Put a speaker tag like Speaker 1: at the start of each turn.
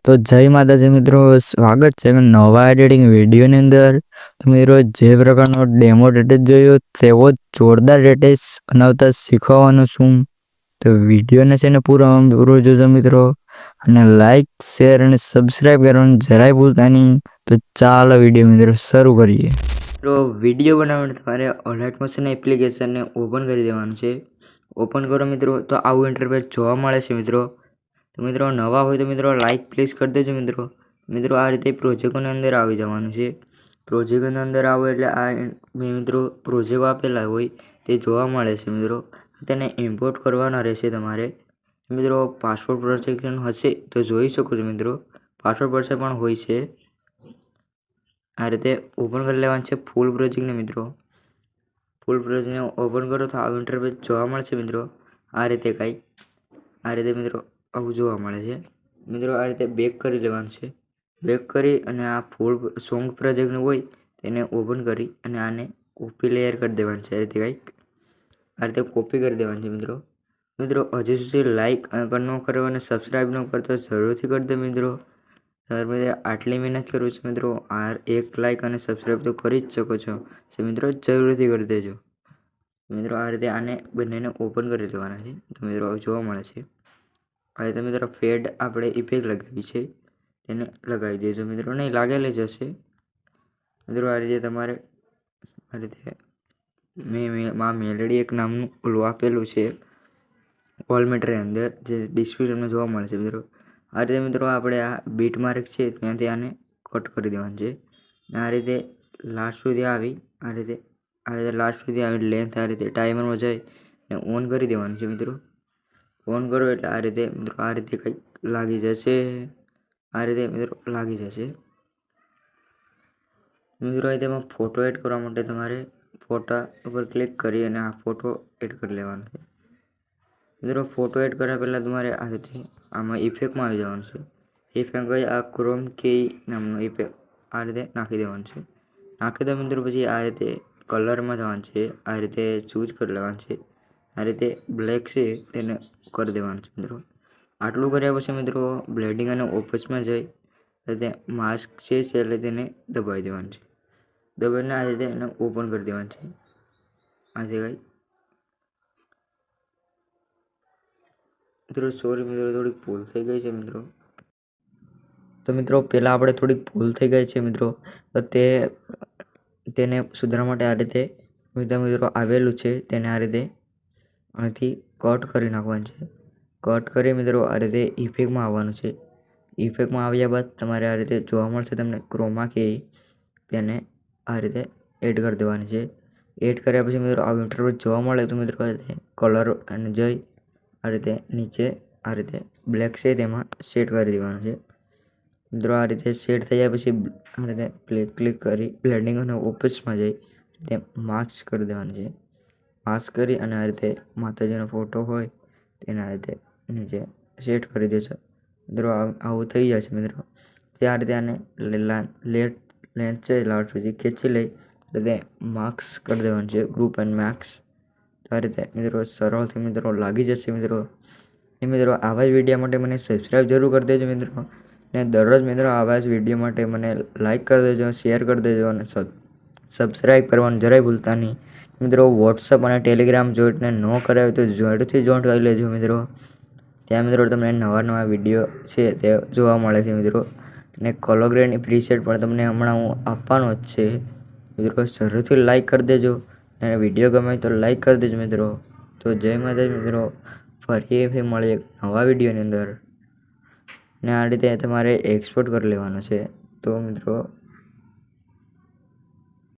Speaker 1: તો જય માતાજી મિત્રો, સ્વાગત છે નવા એડિટિંગ વિડીયોની અંદર. તો મિત્રો જે પ્રકારનો ડેમો ડેટેજ જોયો તેવો જ જોરદાર ડેટેજ બનાવતા શીખવવાનું છું. તો વિડીયોને છે ને પૂરો જોજો મિત્રો, અને લાઈક શેર અને સબસ્ક્રાઈબ કરવાનું જરાય ભૂલતા નહીં. તો ચાલો વિડીયો મિત્રો શરૂ કરીએ. તો વિડીયો બનાવવા માટે તમારે ઓલાઇટ મોશન એપ્લિકેશનને ઓપન કરી દેવાનું છે. ઓપન કરો મિત્રો તો આવું ઇન્ટરફેસ જોવા મળે છે મિત્રો. તો મિત્રો નવા હોય તો મિત્રો લાઈક પ્લીઝ કરી દેજો મિત્રો. મિત્રો આ રીતે પ્રોજેક્ટની અંદર આવી જવાનું છે. પ્રોજેક્ટની અંદર આવો એટલે આ મિત્રો પ્રોજેક્ટ આપેલા હોય તે જોવા મળે છે મિત્રો. તેને ઇમ્પોર્ટ કરવાના રહેશે તમારે. મિત્રો પાસપોર્ટ પ્રોટેક્શન હશે તો જોઈ શકો છો મિત્રો. પાસપોર્ટ પર પણ હોય છે. આ રીતે ઓપન કરી લેવાનું છે ફૂલ પ્રોજેક્ટને મિત્રો. ફૂલ પ્રોજેક્ટને ઓપન કરો તો આવું ઇન્ટરફેસ જોવા મળશે મિત્રો. આ રીતે મિત્રો આવું જોવા મળે છે મિત્રો. આ રીતે બેક કરી લેવાનું છે. બેક કરી અને આ ફૂલ સોંગ પ્રોજેક્ટનું હોય તેને ઓપન કરી અને આને કોપી લેયર કરી દેવાનું છે. આ રીતે કોપી કરી દેવાનું છે મિત્રો. મિત્રો હજુ સુધી લાઈક ન કરો અને સબસ્ક્રાઈબ ન કરતો જરૂરથી કરી દો મિત્રો. આટલી મહેનત કરું છું મિત્રો. આ એક લાઈક અને સબસ્ક્રાઈબ તો કરી જ શકો છો મિત્રો, જરૂરથી કરી દેજો મિત્રો. આ રીતે આને બંનેને ઓપન કરી લેવાના છે. તો મિત્રો જોવા મળે છે આ રીતે મિત્રો. ફેડ આપણે ઇફેક્ટ લગાવી છે તેને લગાવી દેજો મિત્રો. નહીં લાગેલી જ હશે મિત્રો. આ રીતે તમારે આ રીતે મેલેડી એક નામનું ઓલું આપેલું છે વોલમીટરની અંદર, જે ડિસ્ક્રિપ્શનમાં જોવા મળે છે મિત્રો. આ રીતે મિત્રો આપણે આ બીટ માર્ક છે ત્યાંથી આને કટ કરી દેવાનું છે. આ રીતે લાસ્ટ સુધી આવી લાસ્ટ સુધી આવી લેન્થ આ રીતે ટાઈમરમાં જઈ ને ઓન કરી દેવાનું છે મિત્રો. ઓન કરો એટલે આ રીતે મિત્રો આ રીતે કંઈક લાગી જશે. આ રીતે મિત્રો લાગી જશે મિત્રો. તેમાં ફોટો એડ કરવા માટે તમારે ફોટા ઉપર ક્લિક કરી અને આ ફોટો એડ કરી લેવાનો છે મિત્રો. ફોટો એડ કર્યા પહેલાં તમારે આ રીતે આમાં ઇફેક્ટમાં આવી જવાનું છે. ઇફેક્ટ કઈ આ ક્રોમ કી નામનો ઇફેક્ટ આ રીતે નાખી દેવાનું છે. નાખી દો મિત્રો. પછી આ રીતે કલરમાં જવાનું છે. આ રીતે ચૂઝ કરી લેવાનું છે. આ રીતે બ્લેક છે તેને કરી દેવાનું છે મિત્રો. આટલું કર્યા પછી મિત્રો બ્લેન્ડિંગ અને ઓપસમાં જઈ રીતે માસ્ક છે એટલે તેને દબાવી દેવાનું છે. દબાવીને આ રીતે એને ઓપન કરી દેવાનું છે. આ રીતે મિત્રો સોરી મિત્રો, થોડીક ભૂલ થઈ ગઈ છે મિત્રો. તો મિત્રો પહેલાં આપણે થોડીક ભૂલ થઈ ગઈ છે મિત્રો. તો તેને સુધારવા માટે આ રીતે મિત્રો આવેલું છે તેને આ રીતે અહીંથી કટ કરી નાખવાનું છે. કટ કરી મિત્રો આ રીતે ઇફેક્ટમાં આવવાનું છે. ઇફેક્ટમાં આવ્યા બાદ તમારે આ રીતે જોવા મળશે તમને ક્રોમા કી, તેને આ રીતે એડ કરી દેવાની છે. એડ કર્યા પછી મિત્રો આ ઇન્ટરફેસ જોવા મળે તો મિત્રો આ રીતે કલર અને જઈ આ રીતે નીચે આ રીતે બ્લેક છે તેમાં સેટ કરી દેવાનું છે મિત્રો. આ રીતે સેટ થઈ જાય પછી આ રીતે ક્લિક કરી બ્લેન્ડિંગ અને ઓપસમાં જઈ તે માસ્ક કરી દેવાનું છે. માસ્ક કરી અને આ રીતે માતાજીનો ફોટો હોય તેને આ રીતે નીચે સેટ કરી દેજો મિત્રો. આવું થઈ જાય છે મિત્રો. આ રીતે આને લેન્થ છે લાસ્ટ સુધી ખેંચી લઈ રીતે માર્ક્સ કરી દેવાનું છે, ગ્રુપ એન્ડ માર્ક્સ. આ રીતે મિત્રો સરળથી મિત્રો લાગી જશે મિત્રો. એ મિત્રો આવા જ વિડીયો માટે મને સબસ્ક્રાઈબ જરૂર કરી દેજો મિત્રો. ને દરરોજ મિત્રો આવા જ વિડીયો માટે મને લાઈક કરી દેજો, શેર કરી દેજો અને સબસ્ક્રાઈબ કરવાનું જરાય ભૂલતા નહીં મિત્રો. વોટ્સઅપ અને ટેલિગ્રામ જોઈને ન કરાવે તો જોઈન્ટથી જોઈન્ટ કરી લેજો મિત્રો. ત્યાં મિત્રો તમને નવા વિડીયો છે તે જોવા મળે છે મિત્રો. અને કોલોગ્રેન પ્રીસેટ પણ તમને હમણાં હું આપવાનો જ છે મિત્રો. જરૂરથી લાઈક કરી દેજો અને વિડીયો ગમે તો લાઈક કરી દેજો મિત્રો. તો જય માતાજી મિત્રો. ફરી મળીએ નવા વિડીયોની અંદર. ને આ રીતે તમારે એક્સપોર્ટ કરી લેવાનો છે. તો મિત્રો